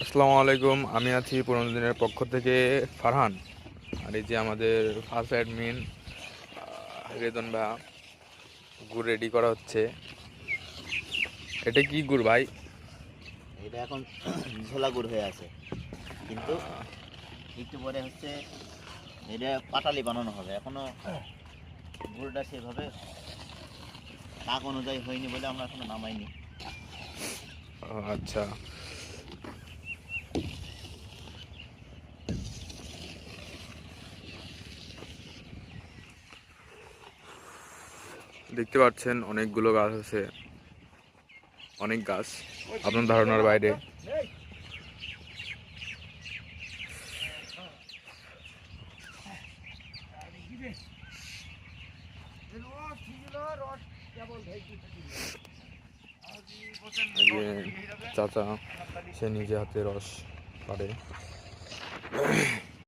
আসসালামু আলাইকুম। আমি আছি পুরনো দিনের পক্ষ থেকে ফারহান। আর এই যে আমাদের ফার্স্ট অ্যাডমিন রেদন ভাই, গুড় রেডি করা হচ্ছে। এটা কি গুড় ভাই? এটা এখন ঝোলা গুড় হয়ে আছে, কিন্তু একটু পরে হচ্ছে এটা পাটালি বানানো হবে। এখনো গুড়টা সেভাবে পাক অনুযায়ী হয়নি বলে আমরা এখনো নামাইনি। আচ্ছা, দেখতে পাচ্ছেন অনেকগুলো গাছ আছে, অনেক গাছ, আপনার ধারণার বাইরে। এই যে চাচা, সে নিজে হাতে রস পারে।